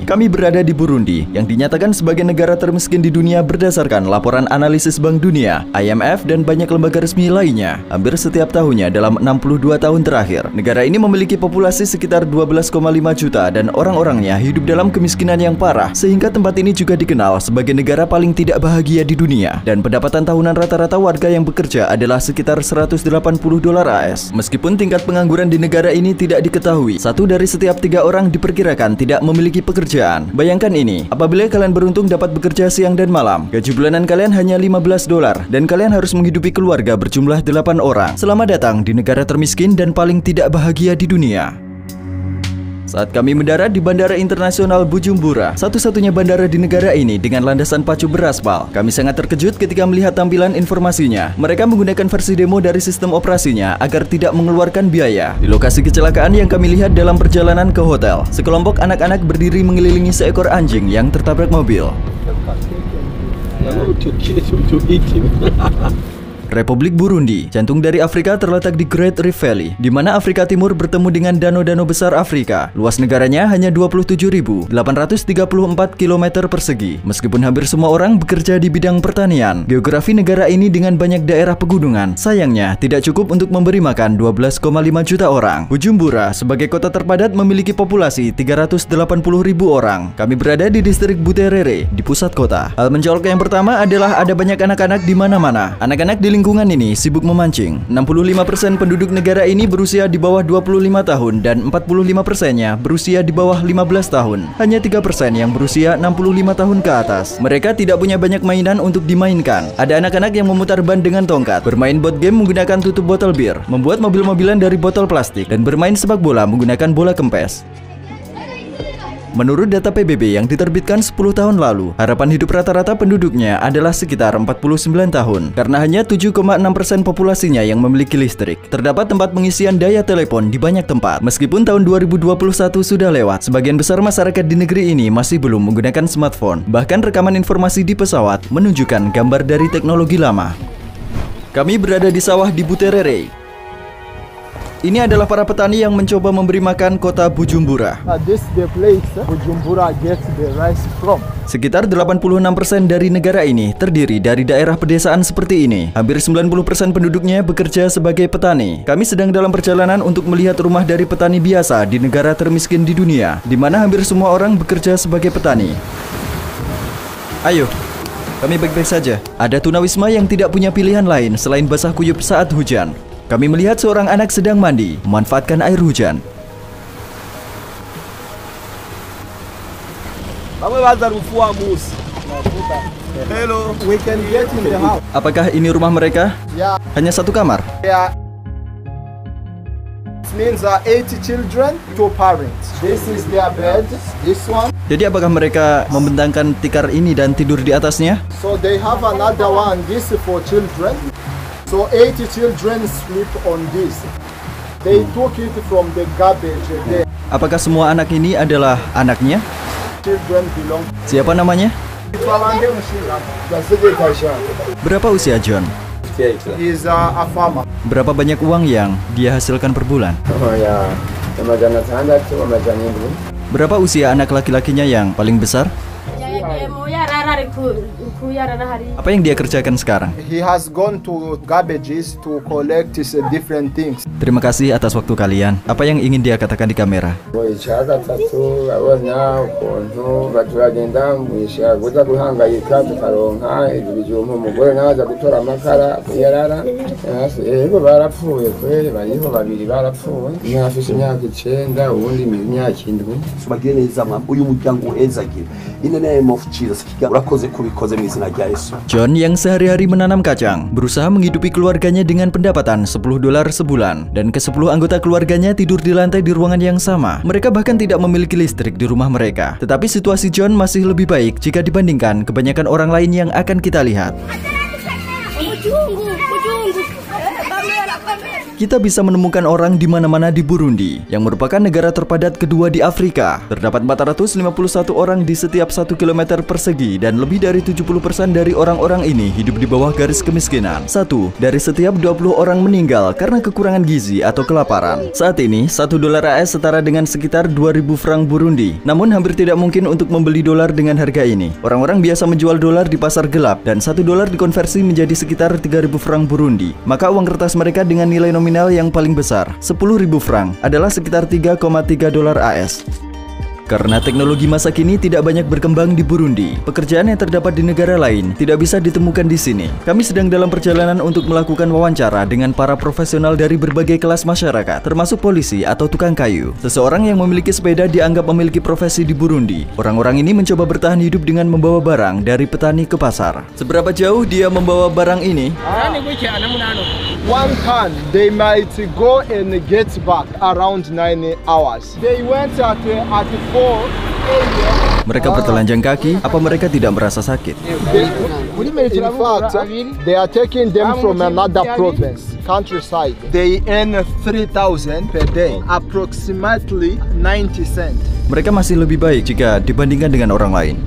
Kami berada di Burundi, yang dinyatakan sebagai negara termiskin di dunia berdasarkan laporan analisis Bank Dunia, IMF, dan banyak lembaga resmi lainnya. Hampir setiap tahunnya dalam 62 tahun terakhir, negara ini memiliki populasi sekitar 12,5 juta dan orang-orangnya hidup dalam kemiskinan yang parah, sehingga tempat ini juga dikenal sebagai negara paling tidak bahagia di dunia. Dan pendapatan tahunan rata-rata warga yang bekerja adalah sekitar $180 AS. Meskipun tingkat pengangguran di negara ini tidak diketahui, 1 dari setiap 3 orang diperkirakan tidak memiliki pekerjaan. Bayangkan ini, apabila kalian beruntung dapat bekerja siang dan malam, gaji bulanan kalian hanya $15 dan kalian harus menghidupi keluarga berjumlah 8 orang. Selamat datang di negara termiskin dan paling tidak bahagia di dunia. Saat kami mendarat di Bandara Internasional Bujumbura, satu-satunya bandara di negara ini dengan landasan pacu beraspal, kami sangat terkejut ketika melihat tampilan informasinya. Mereka menggunakan versi demo dari sistem operasinya agar tidak mengeluarkan biaya. Di lokasi kecelakaan yang kami lihat dalam perjalanan ke hotel, sekelompok anak-anak berdiri mengelilingi seekor anjing yang tertabrak mobil. Republik Burundi, jantung dari Afrika, terletak di Great Rift Valley, di mana Afrika Timur bertemu dengan danau-danau besar Afrika. Luas negaranya hanya 27.834 km persegi. Meskipun hampir semua orang bekerja di bidang pertanian, geografi negara ini dengan banyak daerah pegunungan, sayangnya tidak cukup untuk memberi makan 12,5 juta orang. Bujumbura sebagai kota terpadat memiliki populasi 380.000 orang. Kami berada di distrik Buterere, di pusat kota. Hal mencolok yang pertama adalah ada banyak anak-anak di mana-mana. Anak-anak di lingkungan ini sibuk memancing. 65% penduduk negara ini berusia di bawah 25 tahun dan 45%-nya berusia di bawah 15 tahun. Hanya 3% yang berusia 65 tahun ke atas. Mereka tidak punya banyak mainan untuk dimainkan. Ada anak-anak yang memutar ban dengan tongkat, bermain board game menggunakan tutup botol bir, membuat mobil-mobilan dari botol plastik, dan bermain sepak bola menggunakan bola kempes. Menurut data PBB yang diterbitkan 10 tahun lalu, harapan hidup rata-rata penduduknya adalah sekitar 49 tahun. Karena hanya 7,6% populasinya yang memiliki listrik, terdapat tempat pengisian daya telepon di banyak tempat. Meskipun tahun 2021 sudah lewat, sebagian besar masyarakat di negeri ini masih belum menggunakan smartphone. Bahkan rekaman informasi di pesawat menunjukkan gambar dari teknologi lama. Kami berada di sawah di Buterere. Ini adalah para petani yang mencoba memberi makan kota Bujumbura. Sekitar 86% dari negara ini terdiri dari daerah pedesaan seperti ini. Hampir 90% penduduknya bekerja sebagai petani. Kami sedang dalam perjalanan untuk melihat rumah dari petani biasa di negara termiskin di dunia, di mana hampir semua orang bekerja sebagai petani. Ayo, kami baik-baik saja. Ada tunawisma yang tidak punya pilihan lain selain basah kuyup saat hujan. Kami melihat seorang anak sedang mandi, memanfaatkan air hujan. Hello, we can get in the house. Apakah ini rumah mereka? Yeah. Hanya satu kamar? Yeah. It means 80 children, 2 parents. This is their bed, this one. Jadi apakah mereka membentangkan tikar ini dan tidur di atasnya? So they have another one, this is for children. So 80 children sleep on this. They took it from the garbage there. Apakah semua anak ini adalah anaknya? Children belong. Siapa namanya? Berapa usia John? He's a farmer. Berapa banyak uang yang dia hasilkan per bulan? Berapa usia anak laki-lakinya yang paling besar? Apa yang dia kerjakan sekarang? He has gone to garbages to collect different things. Terima kasih atas waktu kalian. Apa yang ingin dia katakan di kamera? John yang sehari-hari menanam kacang berusaha menghidupi keluarganya dengan pendapatan $10 sebulan, dan ke-10 anggota keluarganya tidur di lantai di ruangan yang sama. Mereka bahkan tidak memiliki listrik di rumah mereka. Tetapi situasi John masih lebih baik jika dibandingkan kebanyakan orang lain yang akan kita lihat. kita bisa menemukan orang di mana-mana di Burundi, yang merupakan negara terpadat kedua di Afrika. Terdapat 451 orang di setiap 1 km persegi dan lebih dari 70% dari orang-orang ini hidup di bawah garis kemiskinan. 1 dari setiap 20 orang meninggal karena kekurangan gizi atau kelaparan. Saat ini, 1 dolar AS setara dengan sekitar 2.000 franc Burundi. Namun hampir tidak mungkin untuk membeli dolar dengan harga ini. Orang-orang biasa menjual dolar di pasar gelap dan 1 dolar dikonversi menjadi sekitar 3.000 franc Burundi. Maka uang kertas mereka dengan nilai nominal yang paling besar, 10.000 franc, adalah sekitar 3,3 dolar AS. Karena teknologi masa kini tidak banyak berkembang di Burundi, pekerjaan yang terdapat di negara lain tidak bisa ditemukan di sini. Kami sedang dalam perjalanan untuk melakukan wawancara dengan para profesional dari berbagai kelas masyarakat, termasuk polisi atau tukang kayu. Seseorang yang memiliki sepeda dianggap memiliki profesi di Burundi. Orang-orang ini mencoba bertahan hidup dengan membawa barang dari petani ke pasar. Seberapa jauh dia membawa barang ini? 1 ton, they might go and get back around 9 hours. They went at 4 a.m. Mereka bertelanjang kaki, apa mereka tidak merasa sakit? In fact, they are taking them from another province, countryside. They earn 3,000 per day, approximately 90 cents. Mereka masih lebih baik jika dibandingkan dengan orang lain.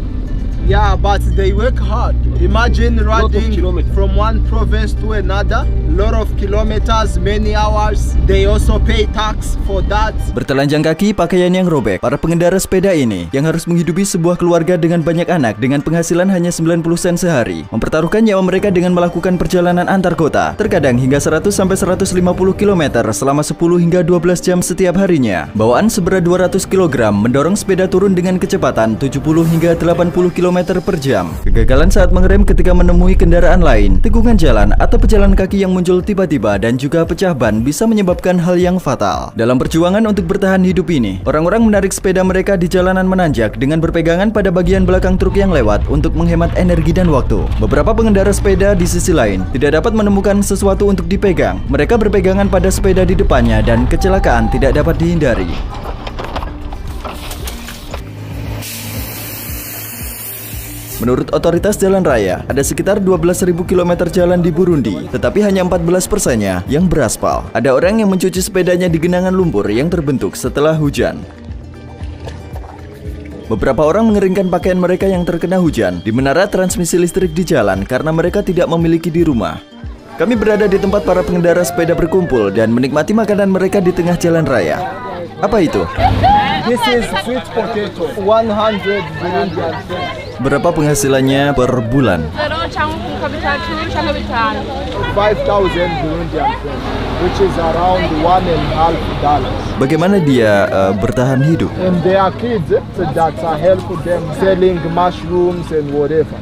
Yeah, but they work hard. Imagine riding from one province to another, lot of kilometers, many hours. They also pay tax for that. Bertelanjang kaki, pakaian yang robek, para pengendara sepeda ini yang harus menghidupi sebuah keluarga dengan banyak anak dengan penghasilan hanya 90 sen sehari, mempertaruhkan nyawa mereka dengan melakukan perjalanan antar kota, terkadang hingga 100-150 km selama 10 hingga 12 jam setiap harinya. Bawaan seberat 200 kg mendorong sepeda turun dengan kecepatan 70 hingga 80 km per jam. Kegagalan saat mengerem ketika menemui kendaraan lain, tikungan jalan atau pejalan kaki yang muncul tiba-tiba dan juga pecah ban bisa menyebabkan hal yang fatal. Dalam perjuangan untuk bertahan hidup ini, orang-orang menarik sepeda mereka di jalanan menanjak dengan berpegangan pada bagian belakang truk yang lewat untuk menghemat energi dan waktu. Beberapa pengendara sepeda di sisi lain tidak dapat menemukan sesuatu untuk dipegang. Mereka berpegangan pada sepeda di depannya dan kecelakaan tidak dapat dihindari. Menurut otoritas jalan raya, ada sekitar 12.000 km jalan di Burundi, tetapi hanya 14%-nya yang beraspal. Ada orang yang mencuci sepedanya di genangan lumpur yang terbentuk setelah hujan. Beberapa orang mengeringkan pakaian mereka yang terkena hujan di menara transmisi listrik di jalan karena mereka tidak memiliki di rumah. Kami berada di tempat para pengendara sepeda berkumpul dan menikmati makanan mereka di tengah jalan raya. Apa itu? This is sweet potato, 100 Burundian francs. Berapa penghasilannya per bulan? 5,000 Burundian francs, which is around $1.5. Bagaimana dia bertahan hidup? And there are kids that are helping them selling mushrooms and whatever.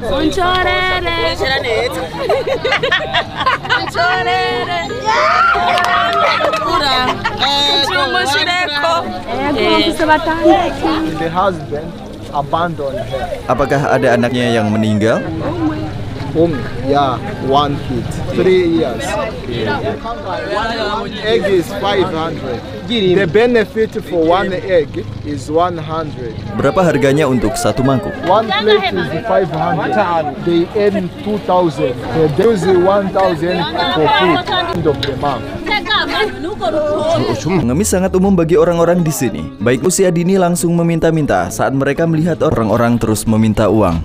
The husband abandoned her. Apakah ada anaknya yang meninggal? Yeah, 1 kid, 3 years. One egg is 500. The benefit for 1 egg is 100. Berapa harganya untuk satu mangkuk? 1 plate is 500. They earn 2,000. They use 1,000 for food end of the month. Pengemis sangat umum bagi orang-orang di sini. Baik usia dini langsung meminta-minta saat mereka melihat orang-orang terus meminta uang.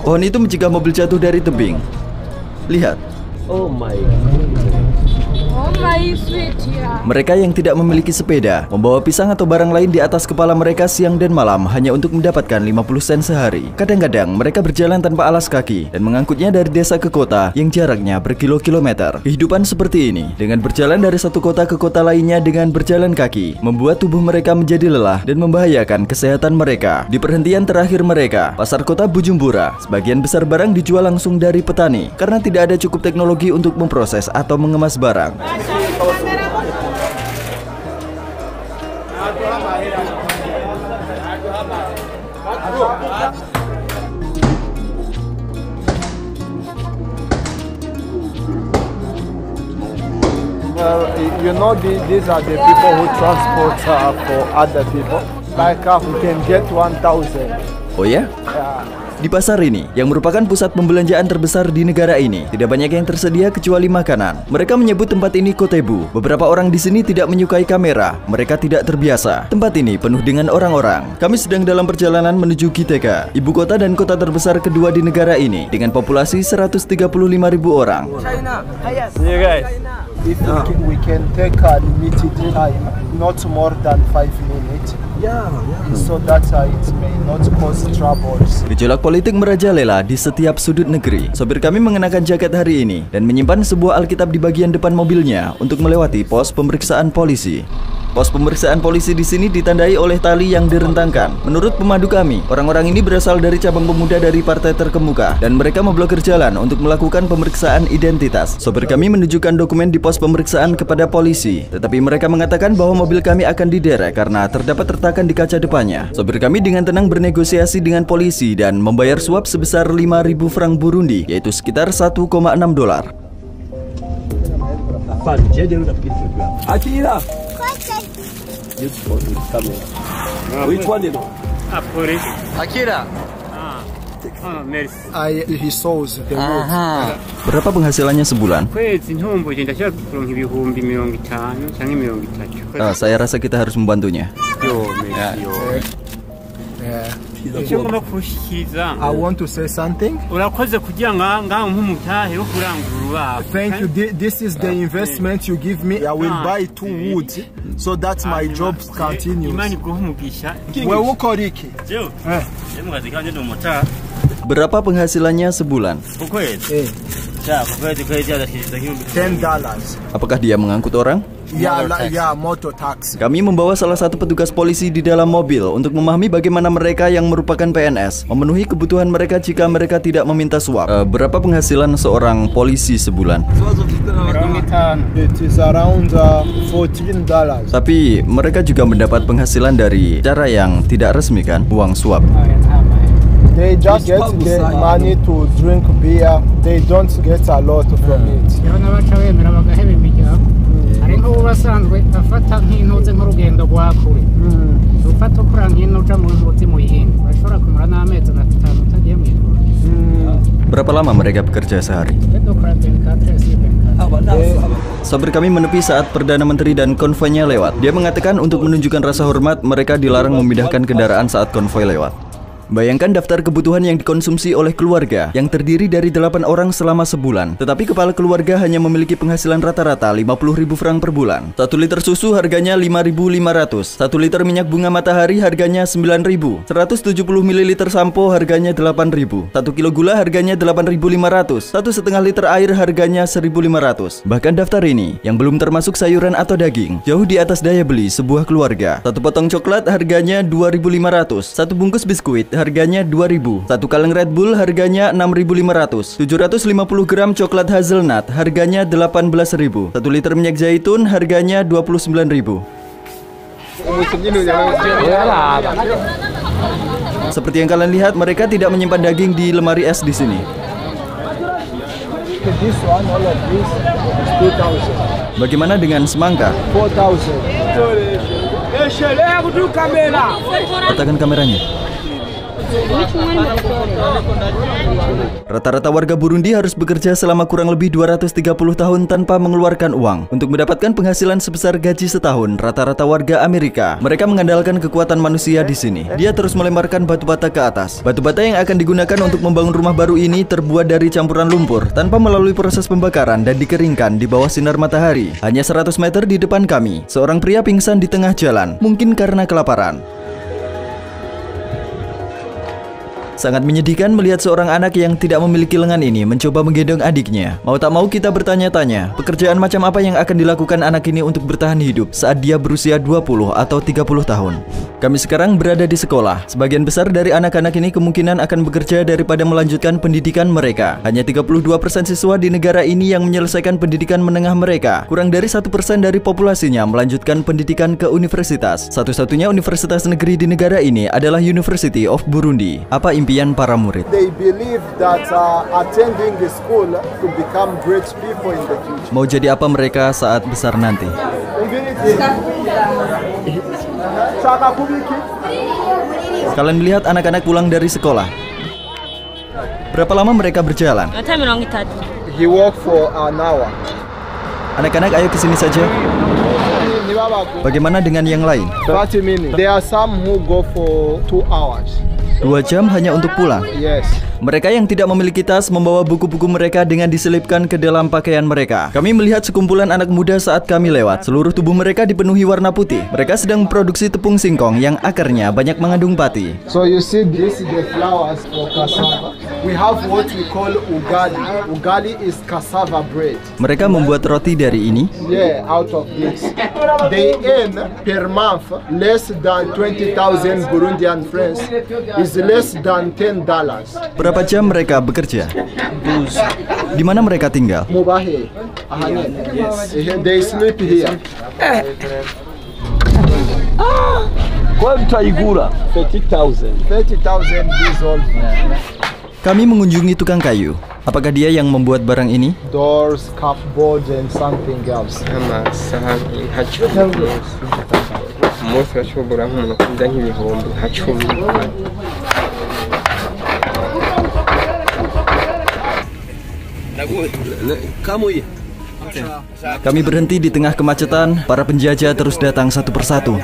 Pohon itu mencegah mobil jatuh dari tebing. Lihat. Oh my God. Mereka yang tidak memiliki sepeda membawa pisang atau barang lain di atas kepala mereka siang dan malam hanya untuk mendapatkan 50 sen sehari. Kadang-kadang mereka berjalan tanpa alas kaki dan mengangkutnya dari desa ke kota yang jaraknya berkilo-kilometer. Kehidupan seperti ini dengan berjalan dari satu kota ke kota lainnya dengan berjalan kaki membuat tubuh mereka menjadi lelah dan membahayakan kesehatan mereka. Di perhentian terakhir mereka, pasar kota Bujumbura, sebagian besar barang dijual langsung dari petani karena tidak ada cukup teknologi untuk memproses atau mengemas barang. Well, you know, these are the people who transport for other people. Like we can get 1,000 Oh ya? Di pasar ini, yang merupakan pusat pembelanjaan terbesar di negara ini, tidak banyak yang tersedia kecuali makanan. Mereka menyebut tempat ini kotebu. Beberapa orang di sini tidak menyukai kamera. Mereka tidak terbiasa. Tempat ini penuh dengan orang-orang. Kami sedang dalam perjalanan menuju Gitega, ibu kota dan kota terbesar kedua di negara ini, dengan populasi 135.000 orang. See you guys. If we can take a limited time, not more than 5 minutes. So that it may not cause troubles. Gejolak politik merajalela di setiap sudut negeri. Sopir kami mengenakan jaket hari ini dan menyimpan sebuah Alkitab di bagian depan mobilnya untuk melewati pos pemeriksaan polisi. Pos pemeriksaan polisi di sini ditandai oleh tali yang direntangkan. Menurut pemandu kami, orang-orang ini berasal dari cabang pemuda dari partai terkemuka dan mereka memblokir jalan untuk melakukan pemeriksaan identitas. Sopir kami menunjukkan dokumen di pos pemeriksaan kepada polisi, tetapi mereka mengatakan bahwa mobil kami akan diderek karena terdapat retakan di kaca depannya. Sopir kami dengan tenang bernegosiasi dengan polisi dan membayar suap sebesar 5.000 franc Burundi, yaitu sekitar 1,6 dolar. Akira. Which one you know? Akira. He saws the wood. Berapa penghasilannya sebulan? Saya rasa kita harus membantunya. I want to say something. Thank you. This is the investment you give me. I will buy 2 woods so that my job continues. Berapa penghasilannya sebulan? $10. Apakah dia mengangkut orang? Ya, motor taxi. Kami membawa salah satu petugas polisi di dalam mobil untuk memahami bagaimana mereka yang merupakan PNS memenuhi kebutuhan mereka jika mereka tidak meminta suap. Berapa penghasilan seorang polisi sebulan? It is around $14. Tapi mereka juga mendapat penghasilan dari cara yang tidak resmi kan, uang suap. They just get the money to drink beer. They don't get a lot from it. Hari nk'ubu basanzwe afata nk'intuze nk'urugendo rwa kure ufata ukura nk'ino uca mu ntuzi mu yindi bashobora kumara n'amezi 5 utagiye mu ijoro. Berapa lama mereka bekerja sehari? Sopir kami menepi saat Perdana Menteri dan konvoynya lewat. Dia mengatakan untuk menunjukkan rasa hormat mereka dilarang memindahkan kendaraan saat konvoy lewat. Bayangkan daftar kebutuhan yang dikonsumsi oleh keluarga yang terdiri dari 8 orang selama sebulan. Tetapi kepala keluarga hanya memiliki penghasilan rata-rata 50.000 franc per bulan. 1 liter susu harganya 5.500. 1 liter minyak bunga matahari harganya 9.000. 170 ml sampo harganya 8.000. 1 kilo gula harganya 8.500. 1,5 liter air harganya 1.500. Bahkan daftar ini yang belum termasuk sayuran atau daging jauh di atas daya beli sebuah keluarga. 1 potong coklat harganya 2.500. 1 bungkus biskuit harganya 2.000. 1 kaleng Red Bull harganya 6.500. 750 gram coklat hazelnut harganya 18.000. 1 liter minyak zaitun harganya 29.000. Seperti yang kalian lihat, mereka tidak menyimpan daging di lemari es di sini. Bagaimana dengan semangka? 4,000. Letakkan kameranya. Rata-rata warga Burundi harus bekerja selama kurang lebih 230 tahun tanpa mengeluarkan uang. Untuk mendapatkan penghasilan sebesar gaji setahun rata-rata warga Amerika, mereka mengandalkan kekuatan manusia di sini. Dia terus melemparkan batu bata ke atas. Batu bata yang akan digunakan untuk membangun rumah baru ini terbuat dari campuran lumpur tanpa melalui proses pembakaran dan dikeringkan di bawah sinar matahari. Hanya 100 meter di depan kami, seorang pria pingsan di tengah jalan, mungkin karena kelaparan. Sangat menyedihkan melihat seorang anak yang tidak memiliki lengan ini mencoba menggendong adiknya. Mau tak mau kita bertanya-tanya, pekerjaan macam apa yang akan dilakukan anak ini untuk bertahan hidup saat dia berusia 20 atau 30 tahun. Kami sekarang berada di sekolah. Sebagian besar dari anak-anak ini kemungkinan akan bekerja daripada melanjutkan pendidikan mereka. Hanya 32% siswa di negara ini yang menyelesaikan pendidikan menengah mereka. Kurang dari 1% dari populasinya melanjutkan pendidikan ke universitas. Satu-satunya universitas negeri di negara ini adalah University of Burundi. Apa impian para murid? They believe that attending the school to become great people in the future. Mau jadi apa mereka saat besar nanti? Kalian melihat anak-anak pulang dari sekolah. Berapa lama mereka berjalan? He walked for an hour. Anak-anak, ayo ke sini saja. Bagaimana dengan yang lain? 30 minutes. There are some who go for 2 hours. 2 jam hanya untuk pulang. Yes. Mereka yang tidak memiliki tas membawa buku-buku mereka dengan diselipkan ke dalam pakaian mereka. Kami melihat sekumpulan anak muda saat kami lewat. Seluruh tubuh mereka dipenuhi warna putih. Mereka sedang memproduksi tepung singkong yang akarnya banyak mengandung pati. So you see, this is the flowers for cassava. We have what we call ugali. Ugali is cassava bread. Mereka membuat roti dari ini. Yeah, out of this. They earn per month less than 20,000 Burundian francs. Is less than $10. Berapa jam mereka bekerja? Di mana mereka tinggal? Mubahe. They sleep here. Quanto aigura? 30,000. 30,000 diesel. Kami mengunjungi tukang kayu. Apakah dia yang membuat barang ini? Doors, cupboards, and something else. Kami berhenti di tengah kemacetan. Para penjajah terus datang satu persatu.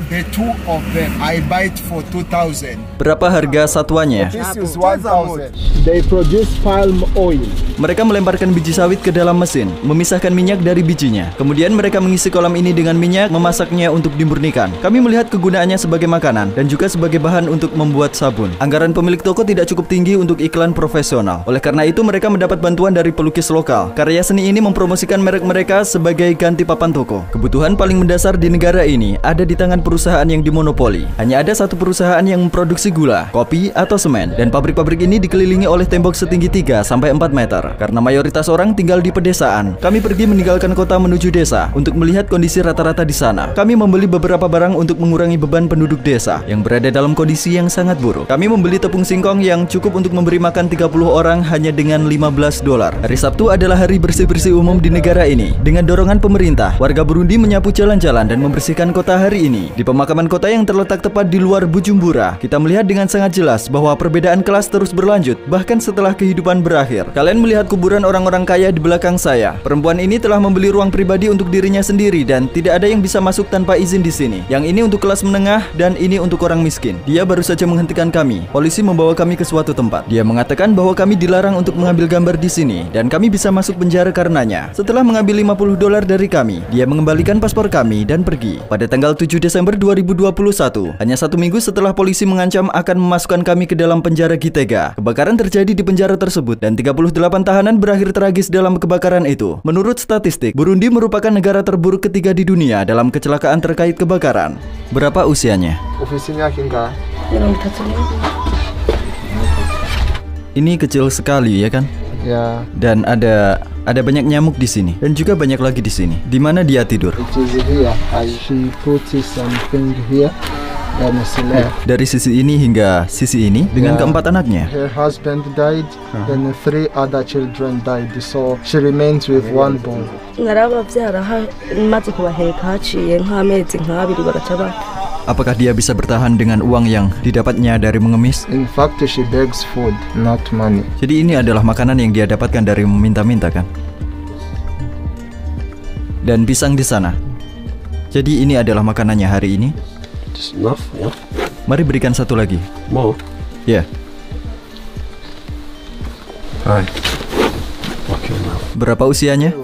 The two of them, I buy it for 2,000. Berapa harga satuannya? This is 1,000. They produce palm oil. Mereka melemparkan biji sawit ke dalam mesin, memisahkan minyak dari bijinya. Kemudian mereka mengisi kolam ini dengan minyak, memasaknya untuk dimurnikan. Kami melihat kegunaannya sebagai makanan dan juga sebagai bahan untuk membuat sabun. Anggaran pemilik toko tidak cukup tinggi untuk iklan profesional. Oleh karena itu mereka mendapat bantuan dari pelukis lokal. Karya seni ini mempromosikan merek mereka sebagai ganti papan toko. Kebutuhan paling mendasar di negara ini ada di tangan perusahaan yang dimonopoli. Hanya ada satu perusahaan yang memproduksi gula, kopi, atau semen. Dan pabrik-pabrik ini dikelilingi oleh tembok setinggi 3-4 meter. Karena mayoritas orang tinggal di pedesaan, kami pergi meninggalkan kota menuju desa untuk melihat kondisi rata-rata di sana. Kami membeli beberapa barang untuk mengurangi beban penduduk desa yang berada dalam kondisi yang sangat buruk. Kami membeli tepung singkong yang cukup untuk memberi makan 30 orang hanya dengan $15. Hari Sabtu adalah hari bersih-bersih umum di negara ini. Dengan dorongan pemerintah, warga Burundi menyapu jalan-jalan dan membersihkan kota hari ini. Di pemakaman kota yang terletak tepat di luar Bujumbura, kita melihat dengan sangat jelas bahwa perbedaan kelas terus berlanjut bahkan setelah kehidupan berakhir. Kalian melihat kuburan orang-orang kaya di belakang saya. Perempuan ini telah membeli ruang pribadi untuk dirinya sendiri dan tidak ada yang bisa masuk tanpa izin di sini. Yang ini untuk kelas menengah dan ini untuk orang miskin. Dia baru saja menghentikan kami. Polisi membawa kami ke suatu tempat. Dia mengatakan bahwa kami dilarang untuk mengambil gambar di sini dan kami bisa masuk penjara karenanya. Setelah mengambil $50 dari kami, dia mengembalikan paspor kami dan pergi. Pada tanggal 7 Desember 2021, hanya 1 minggu setelah polisi mengancam akan memasukkan kami ke dalam penjara Gitega, kebakaran terjadi di penjara tersebut dan 38 tahanan berakhir tragis dalam kebakaran itu. Menurut statistik, Burundi merupakan negara terburuk ketiga di dunia dalam kecelakaan terkait kebakaran. Berapa usianya? Ini kecil sekali ya kan? Yeah. Dan ada banyak nyamuk di sini dan juga banyak lagi di sini. Di mana dia tidur? It is here. She put something here. Dari sisi ini hingga sisi ini dengan keempat anaknya. Her husband died, and 3 other children died, so she remains with 1 boy. Apakah dia bisa bertahan dengan uang yang didapatnya dari mengemis? In fact, she begs food, not money. Jadi ini adalah makanan yang dia dapatkan dari meminta-minta kan? Dan pisang di sana. Jadi ini adalah makanannya hari ini. Enough, ya. Mari berikan satu lagi. Mau? Ya. Hai. Oke, now. Berapa usianya? No,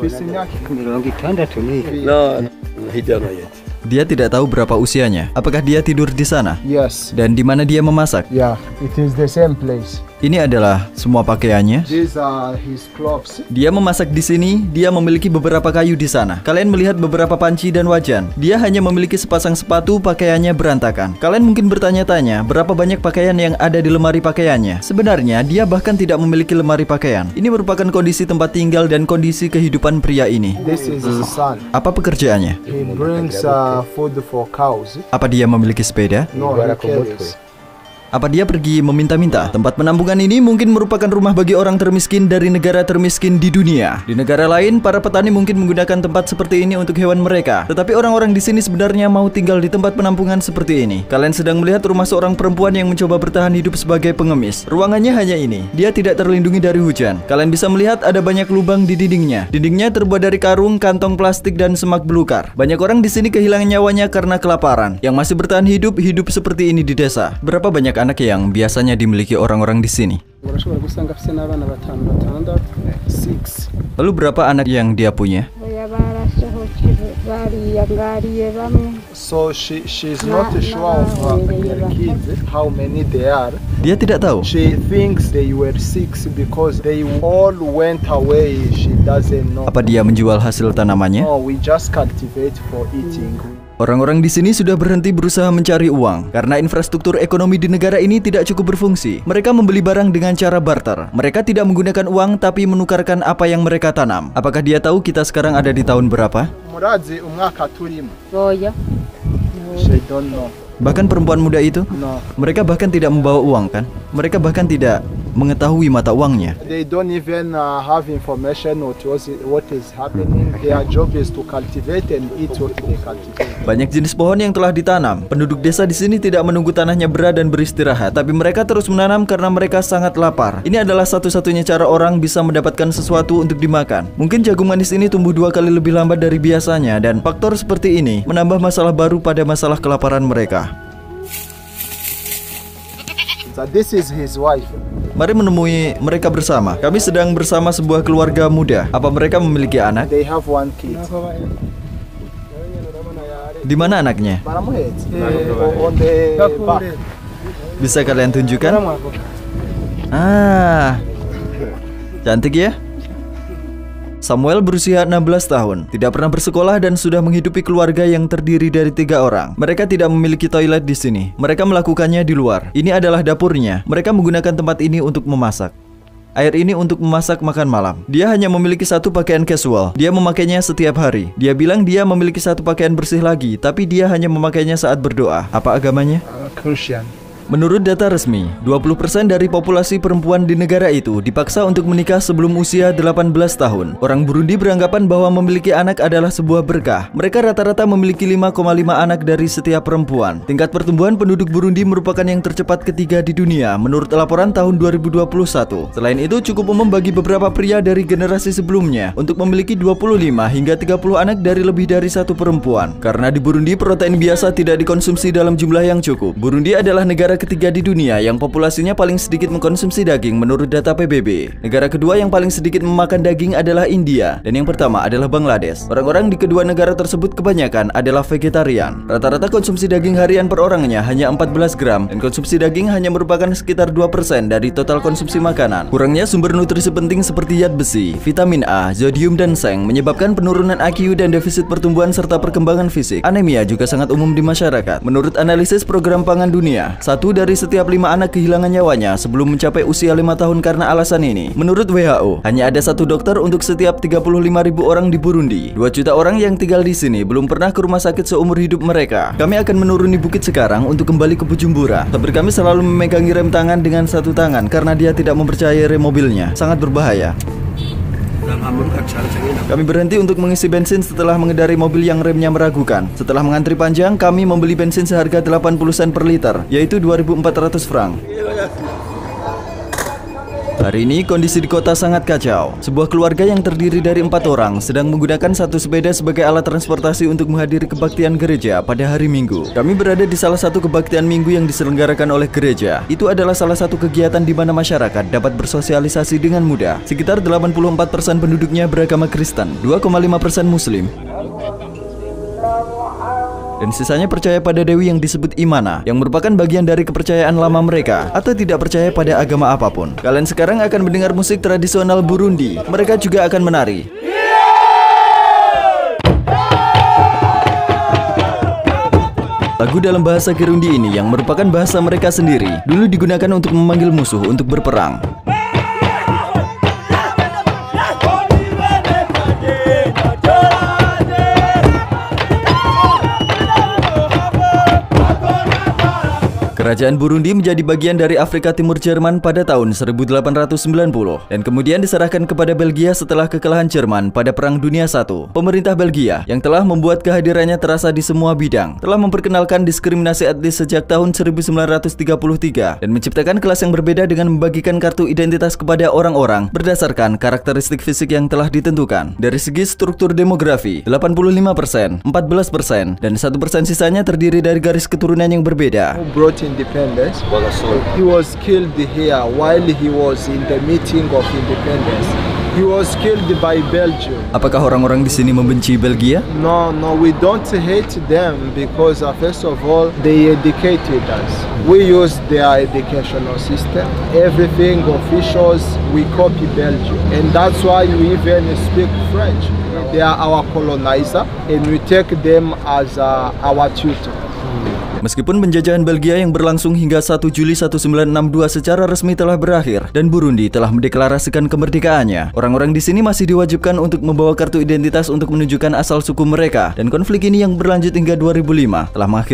he don't know yet. Dia tidak tahu berapa usianya. Apakah dia tidur di sana? Yes. Dan di mana dia memasak? Yeah, it is the same place. Ini adalah semua pakaiannya. These are his clothes. Dia memasak di sini. Dia memiliki beberapa kayu di sana. Kalian melihat beberapa panci dan wajan. Dia hanya memiliki sepasang sepatu. Pakaiannya berantakan. Kalian mungkin bertanya-tanya berapa banyak pakaian yang ada di lemari pakaiannya. Sebenarnya dia bahkan tidak memiliki lemari pakaian. Ini merupakan kondisi tempat tinggal dan kondisi kehidupan pria ini. This is his son. Apa pekerjaannya? He brings food for cows. Apa dia memiliki sepeda? No, he carries. Apa dia pergi meminta-minta? Tempat penampungan ini mungkin merupakan rumah bagi orang termiskin dari negara termiskin di dunia. Di negara lain, para petani mungkin menggunakan tempat seperti ini untuk hewan mereka. Tetapi orang-orang di sini sebenarnya mau tinggal di tempat penampungan seperti ini. Kalian sedang melihat rumah seorang perempuan yang mencoba bertahan hidup sebagai pengemis. Ruangannya hanya ini. Dia tidak terlindungi dari hujan. Kalian bisa melihat ada banyak lubang di dindingnya. Dindingnya terbuat dari karung, kantong plastik, dan semak belukar. Banyak orang di sini kehilangan nyawanya karena kelaparan. Yang masih bertahan hidup seperti ini di desa. Berapa banyak anak yang biasanya dimiliki orang-orang di sini? Lalu berapa anak yang dia punya? So she's not sure of her kids, how many they are. Dia tidak tahu. She thinks they were 6 because they all went away. She doesn't know. Apa dia menjual hasil tanamannya? No, we just cultivate for eating. Orang-orang di sini sudah berhenti berusaha mencari uang karena infrastruktur ekonomi di negara ini tidak cukup berfungsi. Mereka membeli barang dengan cara barter. Mereka tidak menggunakan uang tapi menukarkan apa yang mereka tanam. Apakah dia tahu kita sekarang ada di tahun berapa? Murazi umwaka turimo. Oh ya. She don't know. Bahkan perempuan muda itu, No. mereka bahkan tidak membawa uang kan? Mereka bahkan tidak mengetahui mata uangnya. They don't even have information what is happening. Their job is to cultivate and eat what they cultivate. Banyak jenis pohon yang telah ditanam. Penduduk desa di sini tidak menunggu tanahnya berat dan beristirahat, tapi mereka terus menanam karena mereka sangat lapar. Ini adalah satu-satunya cara orang bisa mendapatkan sesuatu untuk dimakan. Mungkin jagung manis ini tumbuh 2 kali lebih lambat dari biasanya, dan faktor seperti ini menambah masalah baru pada masalah kelaparan mereka. So this is his wife. Mari menemui mereka bersama. Kami sedang bersama sebuah keluarga muda. Apa mereka memiliki anak? They have 1 kid. Di mana anaknya? Baramuhetse. On the back. Bisa kalian tunjukkan? Ah, cantik ya? Samuel berusia 16 tahun, tidak pernah bersekolah dan sudah menghidupi keluarga yang terdiri dari 3 orang. Mereka tidak memiliki toilet di sini. Mereka melakukannya di luar. Ini adalah dapurnya. Mereka menggunakan tempat ini untuk memasak. Air ini untuk memasak makan malam. Dia hanya memiliki 1 pakaian casual. Dia memakainya setiap hari. Dia bilang dia memiliki 1 pakaian bersih lagi, tapi dia hanya memakainya saat berdoa. Apa agamanya? Christian. Menurut data resmi, 20% dari populasi perempuan di negara itu dipaksa untuk menikah sebelum usia 18 tahun. Orang Burundi beranggapan bahwa memiliki anak adalah sebuah berkah. Mereka rata-rata memiliki 5,5 anak dari setiap perempuan. Tingkat pertumbuhan penduduk Burundi merupakan yang tercepat ketiga di dunia menurut laporan tahun 2021. Selain itu, cukup umum bagi beberapa pria dari generasi sebelumnya untuk memiliki 25 hingga 30 anak dari lebih dari 1 perempuan. Karena di Burundi protein biasa tidak dikonsumsi dalam jumlah yang cukup. Burundi adalah negara ketiga di dunia yang populasinya paling sedikit mengkonsumsi daging menurut data PBB. Negara kedua yang paling sedikit memakan daging adalah India, dan yang pertama adalah Bangladesh. Orang-orang di kedua negara tersebut kebanyakan adalah vegetarian. Rata-rata konsumsi daging harian per orangnya hanya 14 gram, dan konsumsi daging hanya merupakan sekitar 2% dari total konsumsi makanan. Kurangnya sumber nutrisi penting seperti zat besi, vitamin A, zodium, dan seng menyebabkan penurunan IQ dan defisit pertumbuhan serta perkembangan fisik. Anemia juga sangat umum di masyarakat. Menurut analisis Program Pangan Dunia, 1 dari setiap 5 anak kehilangan nyawanya sebelum mencapai usia 5 tahun karena alasan ini. Menurut WHO, hanya ada 1 dokter untuk setiap 35.000 orang di Burundi. 2 juta orang yang tinggal di sini belum pernah ke rumah sakit seumur hidup mereka. Kami akan menuruni bukit sekarang untuk kembali ke Bujumbura. Sopir kami selalu memegangi rem tangan dengan 1 tangan karena dia tidak mempercayai rem mobilnya. Sangat berbahaya. Kami berhenti untuk mengisi bensin setelah mengendarai mobil yang remnya meragukan. Setelah mengantri panjang, kami membeli bensin seharga 80 sen per liter, yaitu 2.400 franc. Hari ini kondisi di kota sangat kacau. Sebuah keluarga yang terdiri dari 4 orang sedang menggunakan 1 sepeda sebagai alat transportasi untuk menghadiri kebaktian gereja pada hari Minggu. Kami berada di salah satu kebaktian Minggu yang diselenggarakan oleh gereja. Itu adalah salah satu kegiatan di mana masyarakat dapat bersosialisasi dengan mudah. Sekitar 84% penduduknya beragama Kristen, 2,5% Muslim, dan sisanya percaya pada dewi yang disebut Imana, yang merupakan bagian dari kepercayaan lama mereka, atau tidak percaya pada agama apapun. Kalian sekarang akan mendengar musik tradisional Burundi. Mereka juga akan menari. Lagu dalam bahasa Kirundi ini, yang merupakan bahasa mereka sendiri, dulu digunakan untuk memanggil musuh untuk berperang. Kerajaan Burundi menjadi bagian dari Afrika Timur Jerman pada tahun 1890 dan kemudian diserahkan kepada Belgia setelah kekalahan Jerman pada Perang Dunia I. Pemerintah Belgia yang telah membuat kehadirannya terasa di semua bidang telah memperkenalkan diskriminasi etnis sejak tahun 1933 dan menciptakan kelas yang berbeda dengan membagikan kartu identitas kepada orang-orang berdasarkan karakteristik fisik yang telah ditentukan. Dari segi struktur demografi, 85%, 14%, dan 1% sisanya terdiri dari garis keturunan yang berbeda. Who brought independence? He was killed here while he was in the meeting of independence. He was killed by Belgium. Apakah orang-orang di sini membenci Belgia? No, we don't hate them because first of all, they educated us. We use their educational system. Everything officials, we copy Belgium. And that's why we even speak French. They are our colonizer and we take them as our tutor. Meskipun penjajahan Belgia yang berlangsung hingga 1 Juli 1962 secara resmi telah berakhir dan Burundi telah mendeklarasikan kemerdekaannya, orang-orang di sini masih diwajibkan untuk membawa kartu identitas untuk menunjukkan asal suku mereka, dan konflik ini yang berlanjut hingga 2005 telah mengakhiri